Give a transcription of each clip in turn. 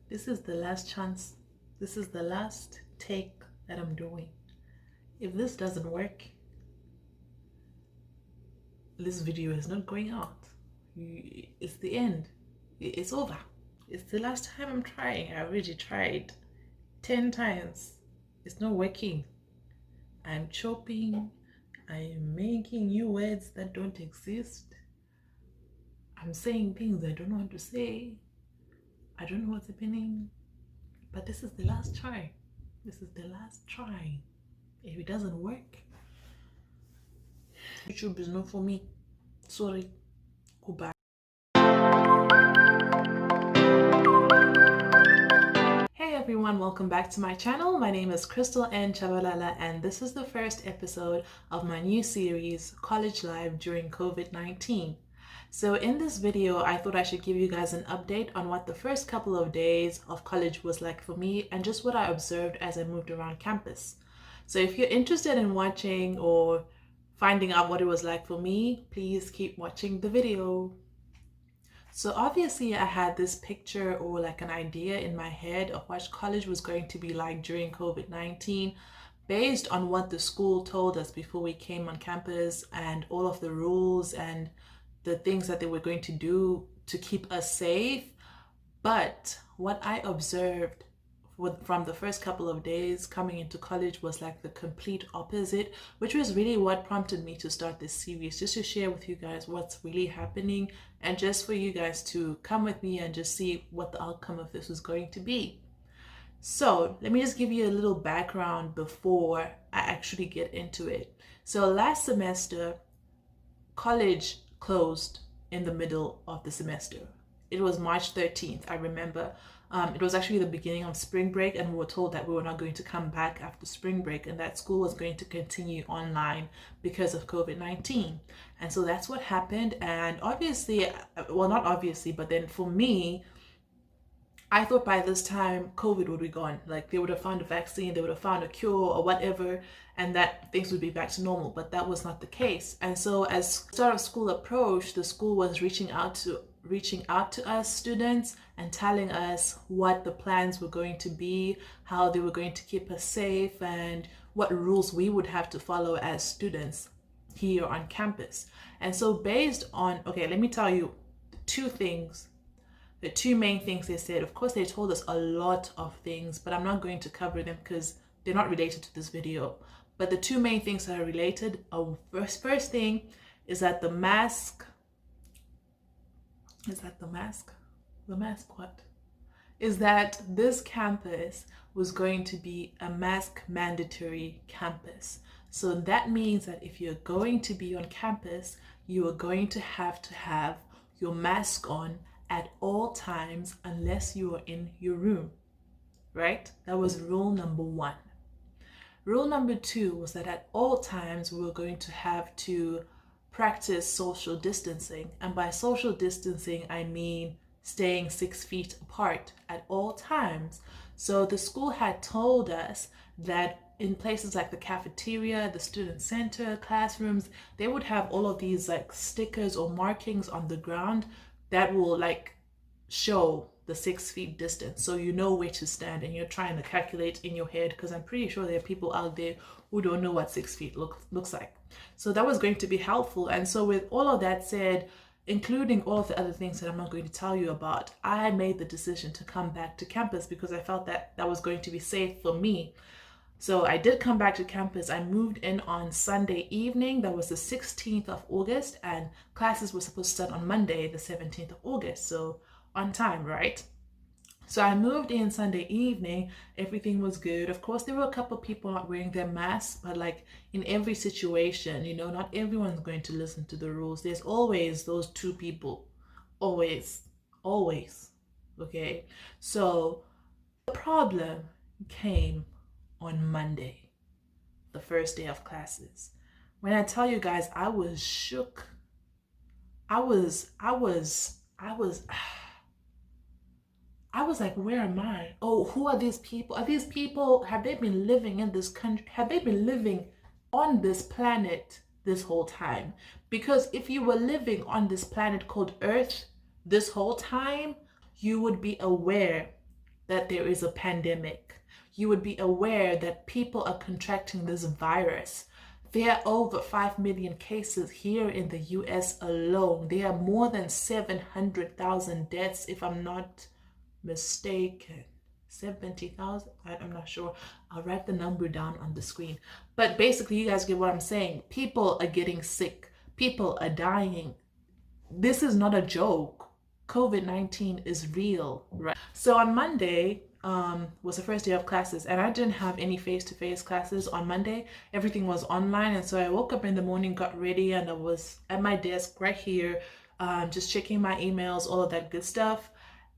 This is the last chance. This is the last take that I'm doing. If this doesn't work, this video is not going out. It's the end. It's over. It's the last time I'm trying. I already tried 10 times. It's not working. I'm chopping. I'm making new words that don't exist. I'm saying things I don't know what to say. I don't know what's happening. But this is the last try. This is the last try. If it doesn't work, YouTube is not for me. Sorry. Goodbye. Hey everyone, welcome back to my channel. My name is Kristel and Tshabalala, and this is the first episode of my new series, College Live During COVID-19. So in this video, I thought I should give you guys an update on what the first couple of days of college was like for me and just what I observed as I moved around campus. So if you're interested in watching or finding out what it was like for me, please keep watching the video. So obviously I had this picture or like an idea in my head of what college was going to be like during COVID-19 based on what the school told us before we came on campus and all of the rules and the things that they were going to do to keep us safe. But what I observed from the first couple of days coming into college was like the complete opposite, which was really what prompted me to start this series, just to share with you guys what's really happening and just for you guys to come with me and just see what the outcome of this was going to be. So let me just give you a little background before I actually get into it. So last semester, college closed in the middle of the semester. It was March 13th, I remember. It was actually the beginning of spring break, and we were told that we were not going to come back after spring break and that school was going to continue online because of COVID-19. And so that's what happened. And obviously, well, not obviously, but then for me, I thought by this time COVID would be gone. Like they would have found a vaccine, they would have found a cure or whatever, and that things would be back to normal. But that was not the case. And so as start of school approached, the school was reaching out to us students and telling us what the plans were going to be, how they were going to keep us safe, and what rules we would have to follow as students here on campus. And so based on, okay, let me tell you two things. The two main things they said. Of course, they told us a lot of things, but I'm not going to cover them because they're not related to this video. But the two main things that are related, first thing is that the mask, the mask what? Is that this campus was going to be a mask mandatory campus. So that means that if you're going to be on campus, you are going to have your mask on at all times unless you are in your room, right? That was rule number one. Rule number two was that at all times we were going to have to practice social distancing. And by social distancing, I mean staying 6 feet apart at all times. So the school had told us that in places like the cafeteria, the student center, classrooms, they would have all of these like stickers or markings on the ground that will like show the 6 feet distance, so you know where to stand and you're trying to calculate in your head, because I'm pretty sure there are people out there who don't know what 6 feet looks like. So that was going to be helpful. And so with all of that said, including all of the other things that I'm not going to tell you about, I made the decision to come back to campus because I felt that that was going to be safe for me. So I did come back to campus. I moved in on Sunday evening. That was the 16th of August, and classes were supposed to start on Monday, the 17th of August. So on time, right? So I moved in Sunday evening. Everything was good. Of course, there were a couple of people not wearing their masks, but like in every situation, you know, not everyone's going to listen to the rules. There's always those two people. Always. Okay. So the problem came on Monday, the first day of classes. When I tell you guys, I was shook. I was like, where am I? Oh, who are these people? Are these people, have they been living in this country? Have they been living on this planet this whole time? Because if you were living on this planet called Earth this whole time, you would be aware that there is a pandemic. You would be aware that people are contracting this virus. There are over 5 million cases here in the US alone. There are more than 700,000 deaths, if I'm not mistaken. 70,000? I'm not sure. I'll write the number down on the screen. But basically, you guys get what I'm saying. People are getting sick. People are dying. This is not a joke. COVID-19 is real, right? So on Monday was the first day of classes, and I didn't have any face-to-face classes on Monday. Everything was online, and so I woke up in the morning, got ready, and I was at my desk right here, just checking my emails, all of that good stuff.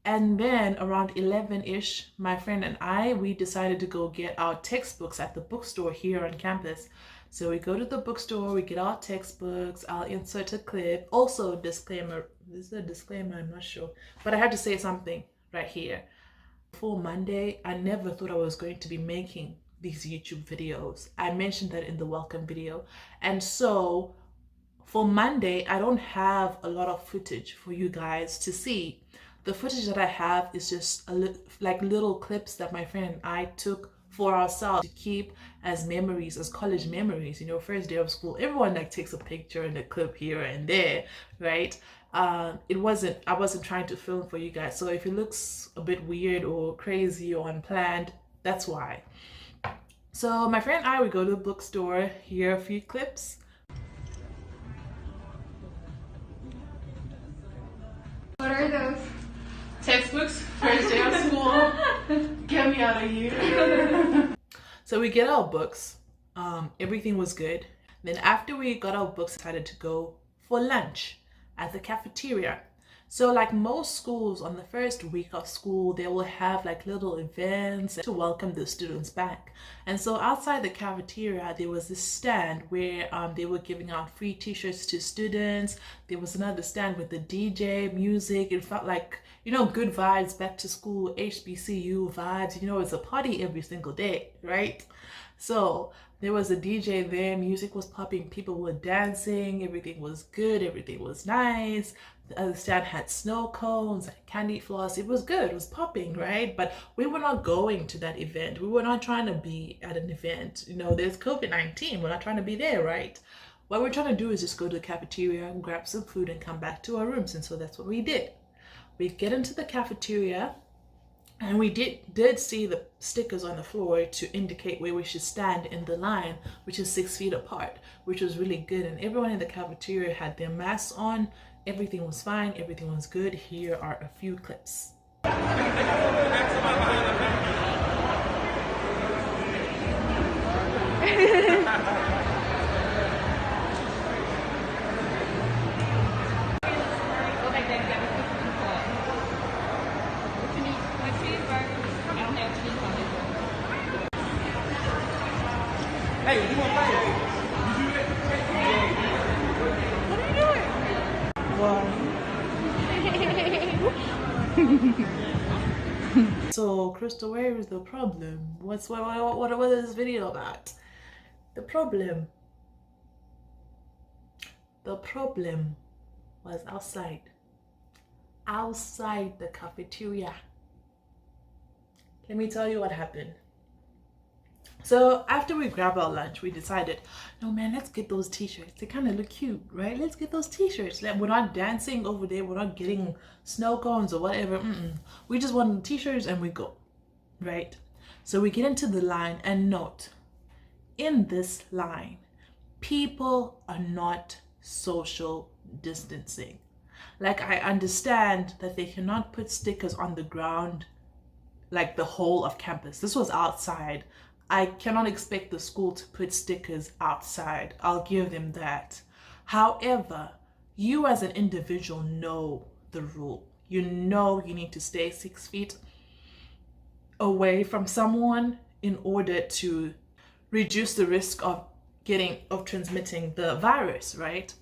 And then around 11-ish, my friend and we decided to go get our textbooks at the bookstore here on campus. So we go to the bookstore, we get our textbooks, I'll insert a clip. Also, disclaimer, this is a disclaimer, I'm not sure, but I have to say something right here. Before Monday, I never thought I was going to be making these YouTube videos. I mentioned that in the welcome video. And so for Monday, I don't have a lot of footage for you guys to see. The footage that I have is just like little clips that my friend and I took for ourselves to keep as memories, as college memories. You know, first day of school, everyone like takes a picture and a clip here and there, right? I wasn't trying to film for you guys. So if it looks a bit weird or crazy or unplanned, that's why. So my friend and I, we go to the bookstore, hear a few clips. What are those? Textbooks, first day of school. Get me out of here. So we get our books. Everything was good. Then after we got our books, decided to go for lunch at the cafeteria. So like most schools, on the first week of school, they will have like little events to welcome the students back. And so outside the cafeteria, there was this stand where they were giving out free t-shirts to students. There was another stand with the DJ, music. It felt like, you know, good vibes, back to school, HBCU vibes. You know, it's a party every single day, right? So there was a DJ there, music was popping, people were dancing, everything was good, everything was nice. The other stand had snow cones, candy floss. It was good, it was popping, right? But we were not going to that event. We were not trying to be at an event. You know, there's COVID-19, we're not trying to be there, right? What we're trying to do is just go to the cafeteria and grab some food and come back to our rooms. And so that's what we did. We get into the cafeteria, and we did see the stickers on the floor to indicate where we should stand in the line, which is 6 feet apart, which was really good. And everyone in the cafeteria had their masks on. Everything was fine. Everything was good. Here are a few clips. Hey, you want to play? So, Kristel, where is the problem? What is this video about? The problem was outside the cafeteria. Let me tell you what happened. So after we grabbed our lunch, we decided, no man, let's get those t-shirts. They kind of look cute, right? Let's get those t-shirts. We're not dancing over there. We're not getting snow cones or whatever. We just want the t-shirts and we go, right? So we get into the line, and note, in this line, people are not social distancing. Like, I understand that they cannot put stickers on the ground like the whole of campus. This was outside. I cannot expect the school to put stickers outside. I'll give them that. However, you as an individual know the rule. You know you need to stay 6 feet away from someone in order to reduce the risk of transmitting the virus, right?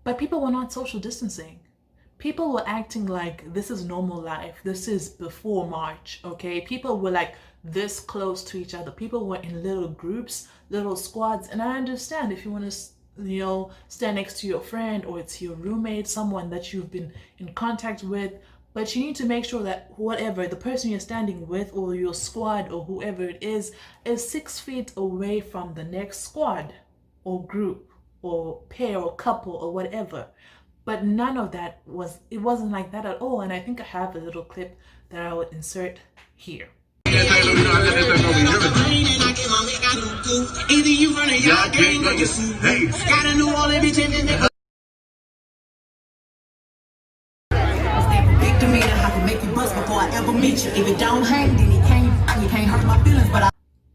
But people were not social distancing. People were acting like this is normal life. This is before March, okay? People were like this close to each other. People were in little groups, little squads. And I understand if you want to, you know, stand next to your friend or it's your roommate, someone that you've been in contact with. But you need to make sure that whatever the person you're standing with or your squad or whoever it is 6 feet away from the next squad or group or pair or couple or whatever. But none of that it wasn't like that at all. And I think I have a little clip that I would insert here.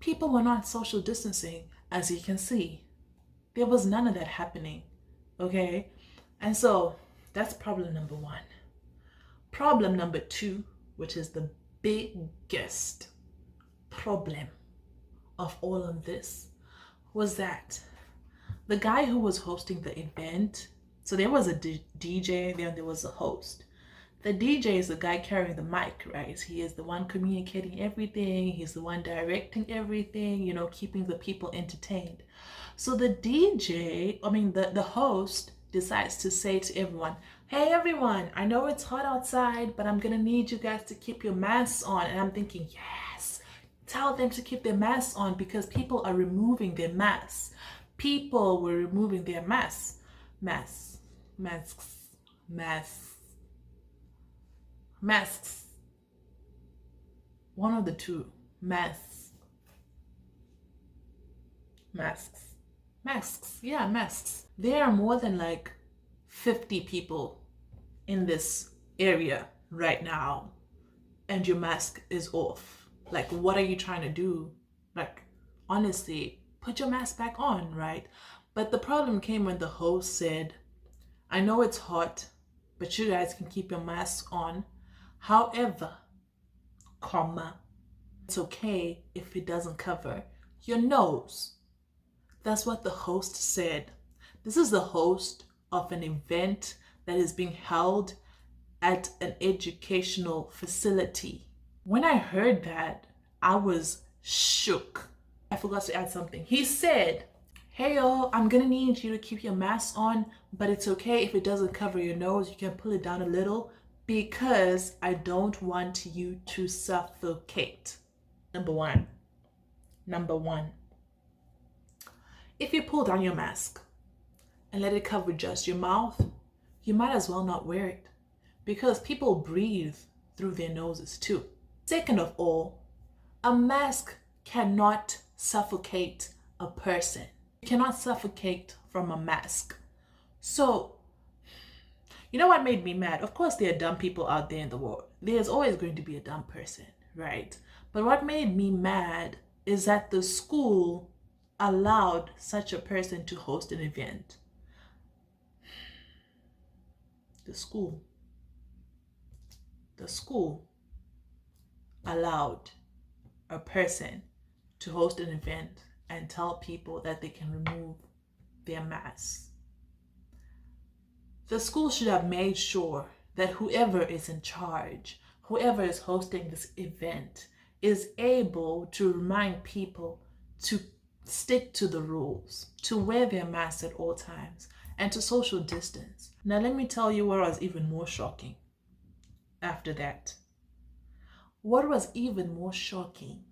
People were not social distancing, as you can see. There was none of that happening, okay? And so that's problem number one. Problem number two, which is the biggest problem of all of this, was that the guy who was hosting the event, so there was a DJ, then there was a host. The DJ is the guy carrying the mic, right? He is the one communicating everything. He's the one directing everything, you know, keeping the people entertained. So the the host decides to say to everyone, hey everyone, I know it's hot outside, but I'm gonna need you guys to keep your masks on. And I'm thinking, yes, tell them to keep their masks on because people are removing their masks. People were removing their masks. One of the two. Masks. Yeah, masks. There are more than like 50 people in this area right now, and your mask is off. Like, what are you trying to do? Like, honestly, put your mask back on, right? But the problem came when the host said, I know it's hot, but you guys can keep your masks on. However, it's okay if it doesn't cover your nose. That's what the host said. This is the host of an event that is being held at an educational facility. When I heard that, I was shook. I forgot to add something. He said, hey y'all, I'm gonna need you to keep your mask on, but it's okay if it doesn't cover your nose. You can pull it down a little because I don't want you to suffocate. Number one. If you pull down your mask and let it cover just your mouth, you might as well not wear it because people breathe through their noses too. Second of all, a mask cannot suffocate a person. You cannot suffocate from a mask. So, you know what made me mad? Of course, there are dumb people out there in the world. There's always going to be a dumb person, right? But what made me mad is that the school allowed such a person to host an event. The school allowed a person to host an event and tell people that they can remove their masks. The school should have made sure that whoever is in charge, whoever is hosting this event, is able to remind people to stick to the rules, to wear their masks at all times, and to social distance. Now let me tell you what was even more shocking after that. What was even more shocking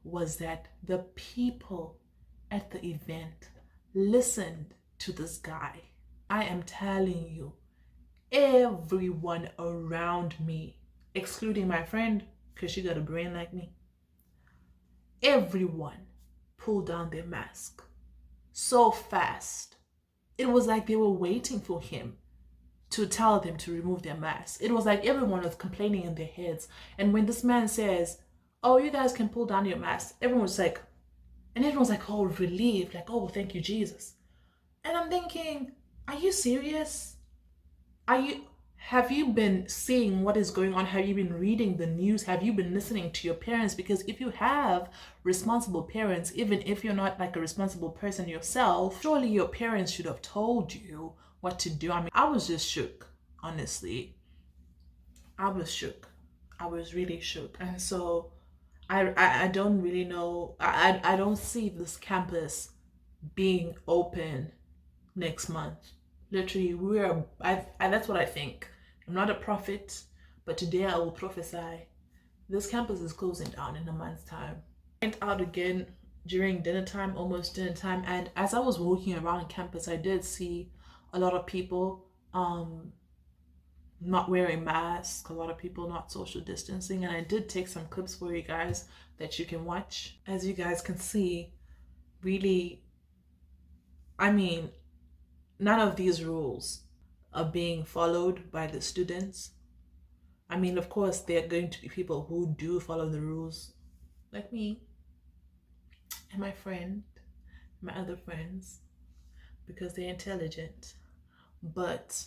was that the people at the event listened to this guy. I am telling you, everyone around me, excluding my friend, because she got a brain like me, everyone pulled down their mask so fast. It was like they were waiting for him to tell them to remove their masks. It was like everyone was complaining in their heads. And when this man says, oh, you guys can pull down your masks, everyone's like, oh, relieved, like, oh, thank you, Jesus. And I'm thinking, are you serious? Have you been seeing what is going on? Have you been reading the news? Have you been listening to your parents? Because if you have responsible parents, even if you're not like a responsible person yourself, surely your parents should have told you what to do. I mean, I was just shook, honestly. I was shook. I was really shook. And so I don't really know. I don't see this campus being open next month. Literally, that's what I think. I'm not a prophet, But today I will prophesy this campus is closing down in a month's time. I went out again during dinner time, almost dinner time, and as I was walking around campus, I did see a lot of people not wearing masks, a lot of people not social distancing, and I did take some clips for you guys that you can watch. As you guys can see, really, I mean, none of these rules are being followed by the students. I mean, of course, there are going to be people who do follow the rules, like me and my friend, my other friends, because they're intelligent. But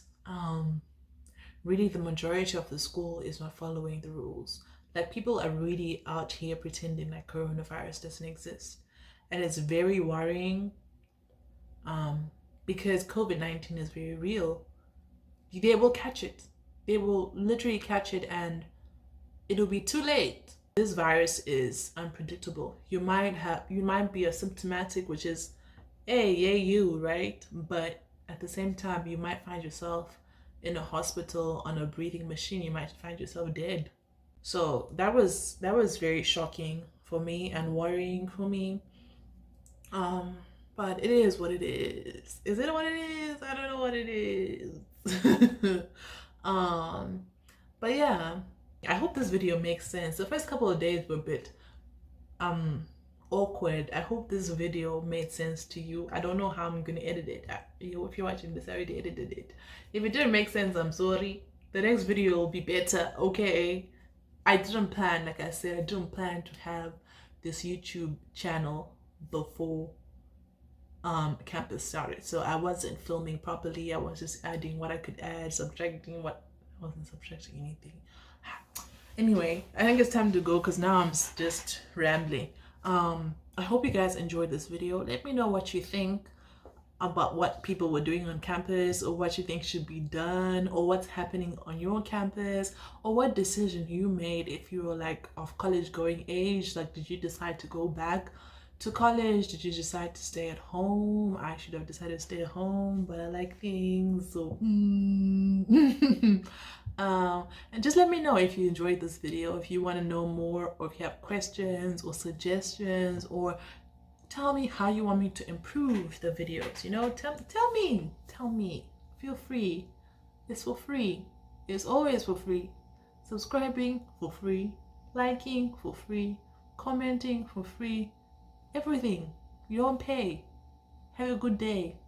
really, the majority of the school is not following the rules. Like, people are really out here pretending like coronavirus doesn't exist, and it's very worrying. Because COVID-19 is very real. They will catch it. They will literally catch it, and it'll be too late. This virus is unpredictable. You might be asymptomatic, which is, hey, yay you, right? But at the same time, you might find yourself in a hospital on a breathing machine. You might find yourself dead. So that was very shocking for me and worrying for me. But it is what it is. Is it what it is? I don't know what it is. But yeah, I hope this video makes sense. The first couple of days were a bit awkward. I hope this video made sense to you. I don't know how I'm gonna edit it. If you're watching this, I already edited it. If it didn't make sense, I'm sorry. The next video will be better, okay? I didn't plan, like I said, I didn't plan to have this YouTube channel before campus started. So I wasn't filming properly. I was just adding what I could add, subtracting what I wasn't subtracting anything. Anyway, I think it's time to go because now I'm just rambling. I hope you guys enjoyed this video. Let me know what you think about what people were doing on campus, or what you think should be done, or what's happening on your campus, or what decision you made if you were like of college going age. Like, did you decide to go back to college? Did you decide to stay at home? I should have decided to stay at home, but I like things, so and just let me know if you enjoyed this video, if you want to know more, or if you have questions or suggestions, or tell me how you want me to improve the videos. You know, tell me. Feel free. It's for free. It's always for free. Subscribing for free, liking for free, commenting for free. Everything. You don't pay. Have a good day.